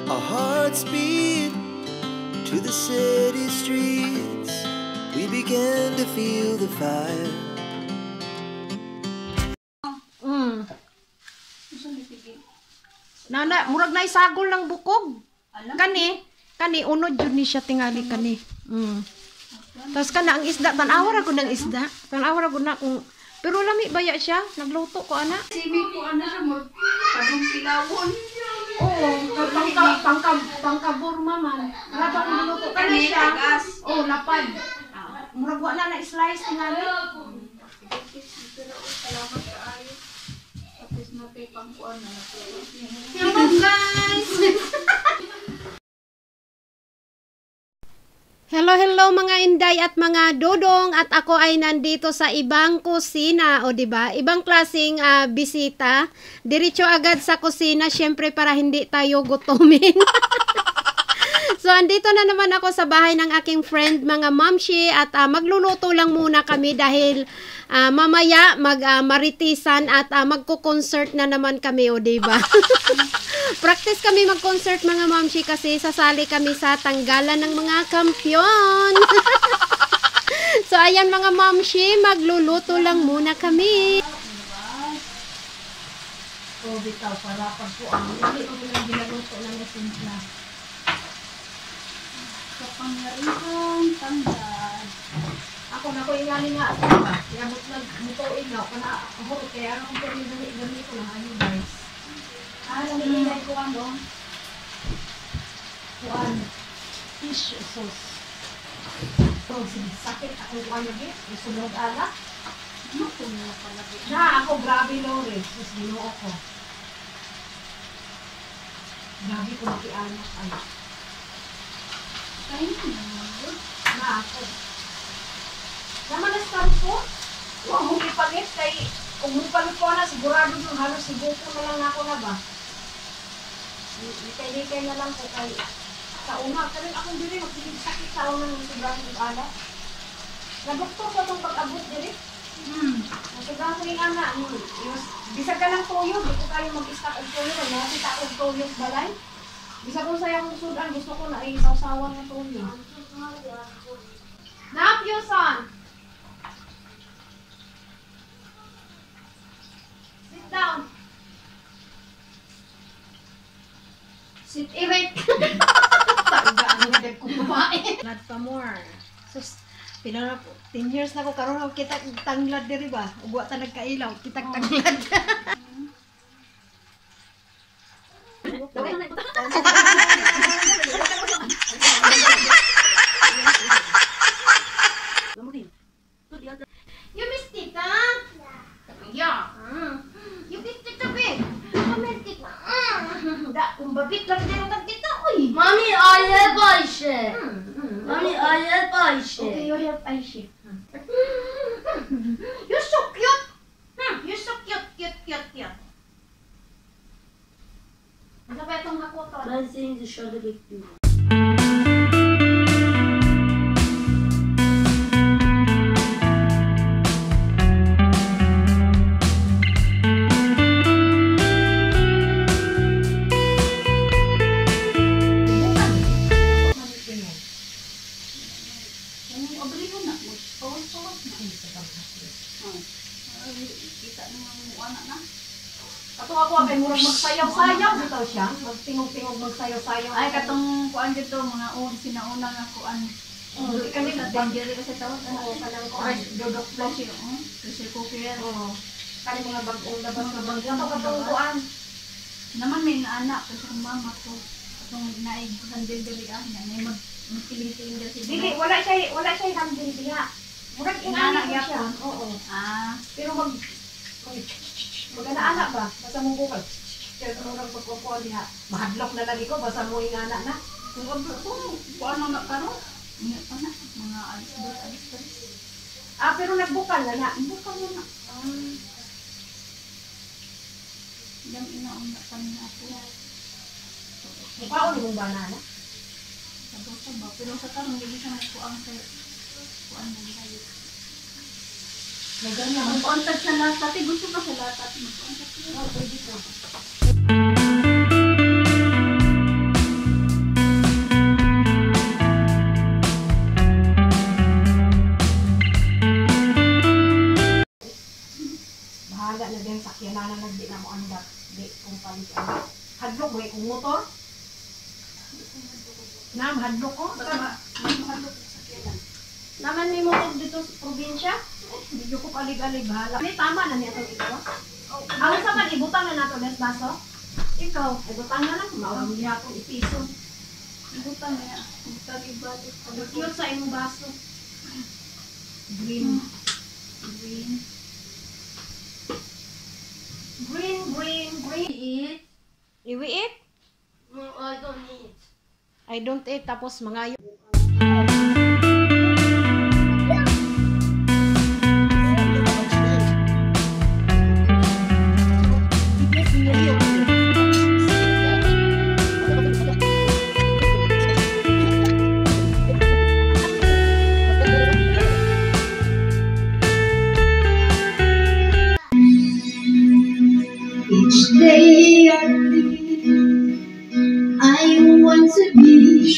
Our hearts beat to the city streets. We began to feel the fire. Nana, murag na isagol ng bukog. Kani unod jud ni siya tingali kani. Tapos kana ang isda, tan-awar ako ng isda. Tan-awar ako na kung pero lami baya siya, nagluto ko ana. Simi ko ano siya mo, kadong pilawon. Oo, pangkaburma man. Rabang niluto kani siya. Oh, lapad. Murag wala na slice tingali. Salamat kaayo. Tapos matay pangkuan na. Hello guys. Hello mga inday at mga dodong, at ako ay nandito sa ibang kusina, o diba? Ibang klaseng bisita. Diretso agad sa kusina, syempre para hindi tayo gutumin. So andito na naman ako sa bahay ng aking friend mga mamshi, at magluluto lang muna kami dahil mamaya maritisan at magko-concert na naman kami, o diba? Practice kami mag-concert mga mamshi kasi sasali kami sa tanggalan ng mga kampyon. So ayan mga mamshi, magluluto lang muna kami. O bitaw para pagkuan. Hindi ko lang ginaluto lang na simpla. Sa pangyarihan, tanggal. Ako na ko ingali nga ako ba? Yamot nagmutuin na ako na ako kaya ako gani ko lang ano guys. Nililay ko ano? Kuan. Fish sauce. So, sakit ako kuan lagi. Isunod ala. Ano ko na pala? Na ako grabe lore. Sus ginoo ko. Grabe ko nakianak ay. Kain na. Na ako. Naman na start ko. Huwag mong ipalit kay kung ipalit ko na sigurado yung halos sigupo na lang ako na ba. Likay-likay na lang po kay sa una. Karin akong diri magsigit-sakit sa una ng sobrang ala. Nagdoktor ko itong pag-abot diri. Sobrang ko yung ana. Bisag ka ng toyo. Di ko kayo mag-stack og toyo. Nakita og toyo balay. Bisag ko sayang ng sudan. Gusto ko na ay sausawan ng toyo. Nap, Yusan! Sit down. Sit erect. Tagaan na ko kumain. Not pa more. Sus, pinara po. 10 years na ko karon ako kita tanglad diri ba? Ugwa ta nagkailaw, kita tanglad. You miss Tita? Yeah. You miss Tita Big? Come Tita. Da, kumbabit lang din ang Tita, uy. Mommy, I have Aisha. Mommy, I have Aisha. Okay, you have Aisha. You're so cute. You're so cute. Ano ba itong hakoton? Dancing the shoulder with you. Ako kay murag magsayaw-sayaw bitaw siya. Magtingog-tingog magsayaw-sayaw. Ay, katong kuan dito, mga sinauna nga kuan. Kami sa dangerous kasi tawag. Oo, kanang Ay, kuan. dodok flash yun. Kasi cooker. Oo. Kani mga bagong labas na bang. Kato katong kuan. Naman may naanak ko sa mama ko. Katong naig handle dali na may magtiling-tiling dali si Dili, wala siya handle diha. Murag Inaanak ingani siya. yapon. Oo. Pero mag-ana ba? Basta mo bukal. Kaya murag pagkukuha diha. Mahadlok na lagi ko basta mo ingana na. Kung ano na karon? Ingat pa na. Mga alis. Pero nagbukal na na. Bukal na. Ilang inaon na kami na ako. Mukhaon mong banana. Sabi ba? Pero sa karon hindi siya magkuang sa kuan na tayo. Maganda. Mag-contact sa lahat. Gusto ka sa lahat. Mag-contact sa lahat. Pwede ko. sakyanan na di na mo andat. Di kung palit ang hadlok ba kung motor? Nam hadlok ko? Basta mahadlok sa sakyanan. Naman ni mo dito sa probinsya? Hindi ko palig-alig bahala. May tama na niya itong ito. Ako sa man, ibutang na nato des baso. Ikaw, ibutang na lang. Mawang niya itong ipiso. Ibutang niya. Ibutang ibalik. Cute sa imong baso. Green. Green. Green, green, green. Eat. You eat? I don't eat. I don't eat. Tapos mga Each day I live, I want to be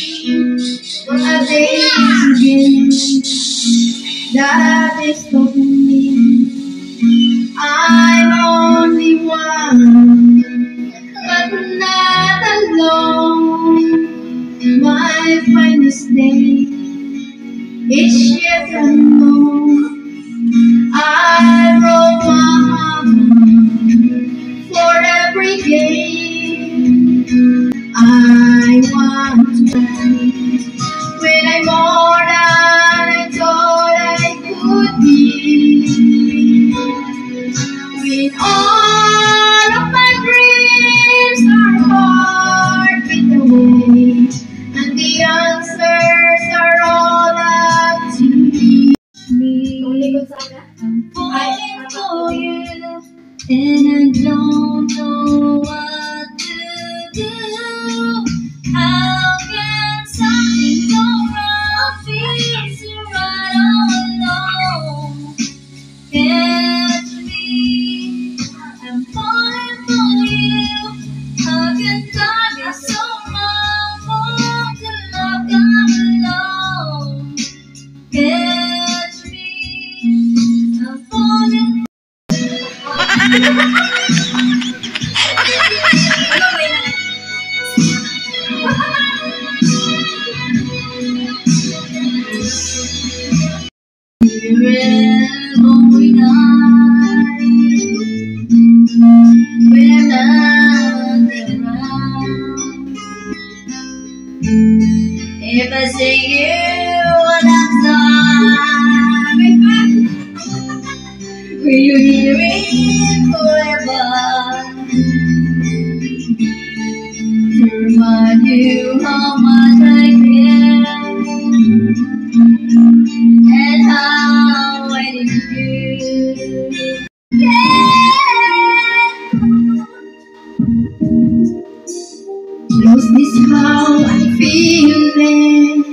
a day again. That is for me. I'm only one, but not alone. My finest day is yet unknown. I roll my heart for every game. I want to when I'm more than I thought I could be. When all of my dreams are far away, and the answers are all up to me. I'm falling for you, and I don't know what to do. How can something so wrong feel so right all alone? Catch me, I'm falling for you. How can time be so wrong for the love come alone? Catch me, I'm falling. If I say you what I'm sorry, will you hear it forever? To remind you how much I care and how I need you. Knows this how I'm feeling,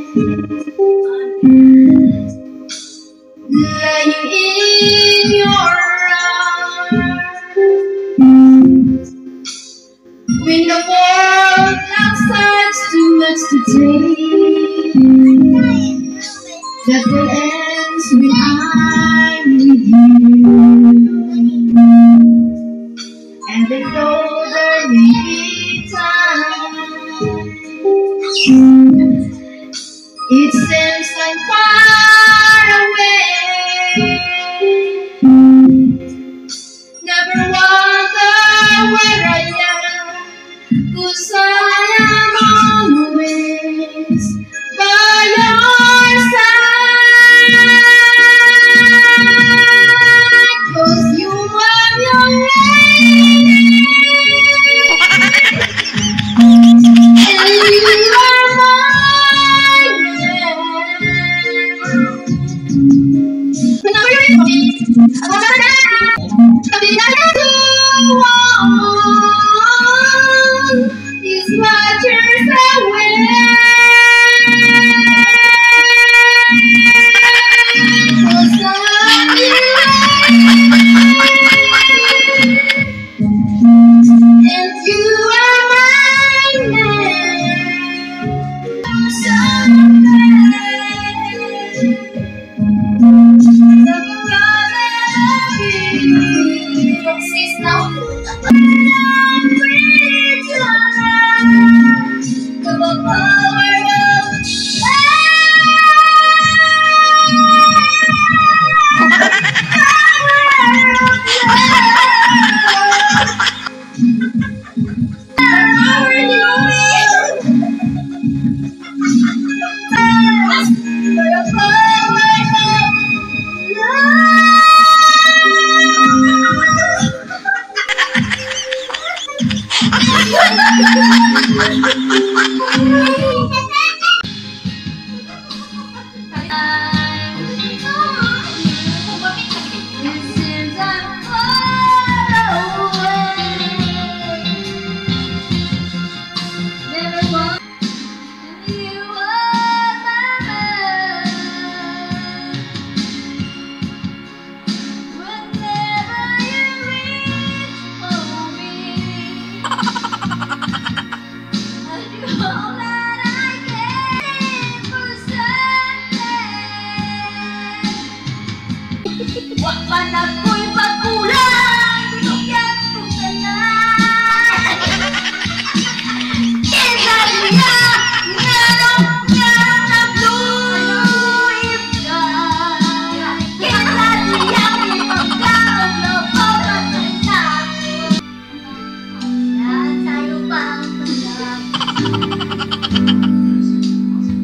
lying in your arms. When the world outside's too much to take, that will end when I'm with you. And then though there may be time, it seems like far away. Never wonder where I am, 'cause I am always by your side. 'Cause you are your lady, and you are mine.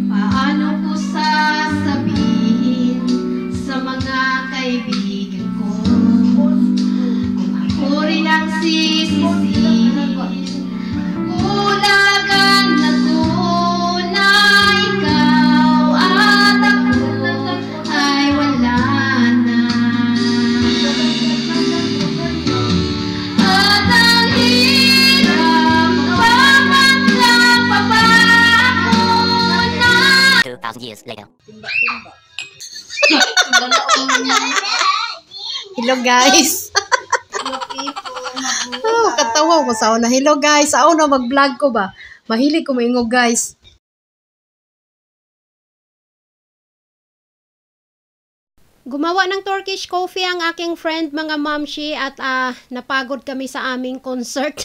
Paano ko sasabihin sa mga kaibigan ko kung ako rin ang sisisihin? Ulagan na ko na ikaw at ako ay wala na. At ang hirap pamanglang papako na 2,000 years later. Hello guys. Oh, katawa ko sa una. Hello guys. Sa una mag-vlog ko ba? Mahilig ko maingog guys. Gumawa ng Turkish coffee ang aking friend mga mamshi at napagod kami sa aming concert.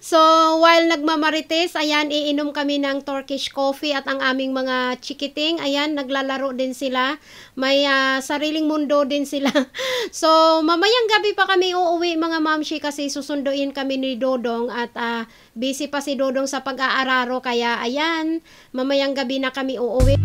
So, while nagmamarites, ayan, iinom kami ng Turkish coffee at ang aming mga chikiting, ayan, naglalaro din sila. May sariling mundo din sila. So, mamayang gabi pa kami uuwi mga mamshi kasi susunduin kami ni Dodong at busy pa si Dodong sa pag-aararo. Kaya, ayan, mamayang gabi na kami uuwi.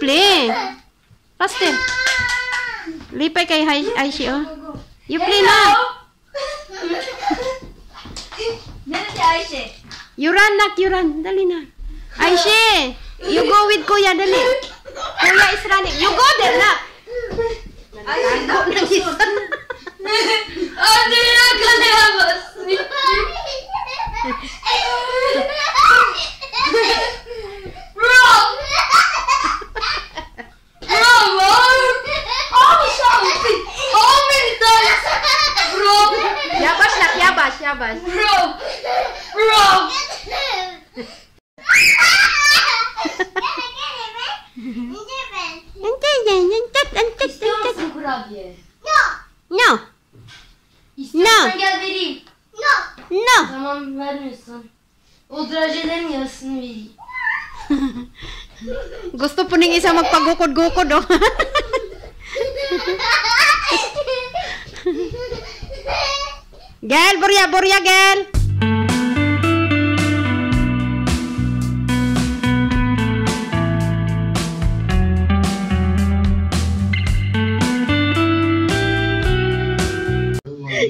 Play. Faster. Lipay kay Aishi, oh. You play na. Meron si Aisha. You run, nak. You run. Dali na. Aishi, you go with Kuya. Dali. Kuya is running. You go there, nak. Aisha, hindi na kalabas. Bro! Bro, Mom! Oh, something! How many times? Bro! Yabas, nak. Yabas, yabas. Bro! Bro! No. İstiyorsan gel vereyim. No. Tamam vermiyorsan. O drajelerin yarısını vereyim. Gusto po ning isa magpagukod-gukod, oh. Gel, burya, gel.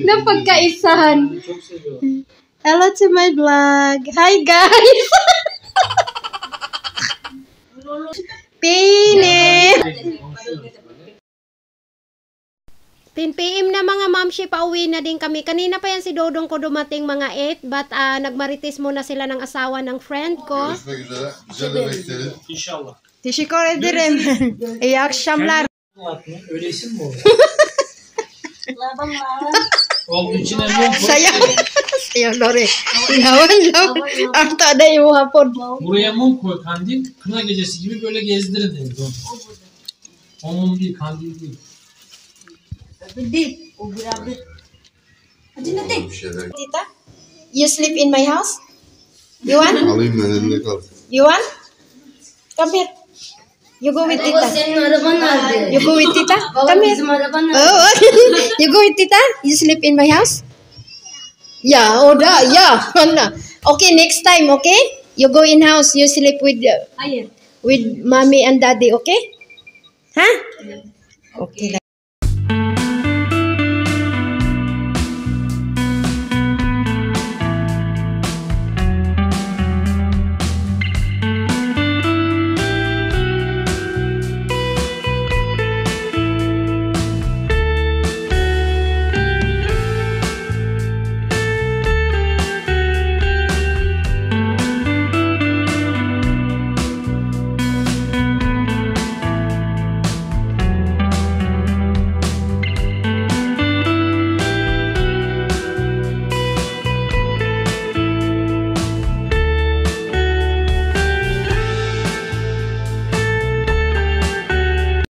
Napagkaisahan. Hello to my vlog. Hi, guys. Pini. 10 PM na mga mamshi, pauwi na din kami. Kanina pa yan si Dodong ko dumating mga 8, but nagmarites muna sila ng asawa ng friend ko. Görüşmek üzere. Bize de bekleriz. İnşallah. Teşekkür ederim. İyi akşamlar. Öyle isim mi olur? Labang lang. Huwag yung sinabong ko. Sayaw. Sayaw, Lore. Yawan lang. Arta ada yung hapon. Buraya mum koy kandil. Kına gecesi gibi böyle gezdirin dedi. O mum değil, kandil değil. Hindi. O grabe. Hadi na din. Tita, you sleep in my house? You want? Alayım ben eline kal. You want? Come here. You go with Tita. Senin araban nerede? You go with Tita? Baba Come here. bizim araban nerede? Oh, you go with Tita? You sleep in my house? Yeah, oh da, yeah. Okay, next time, okay? You go in house, you sleep Ayun. with mommy and daddy, okay? Huh? Okay.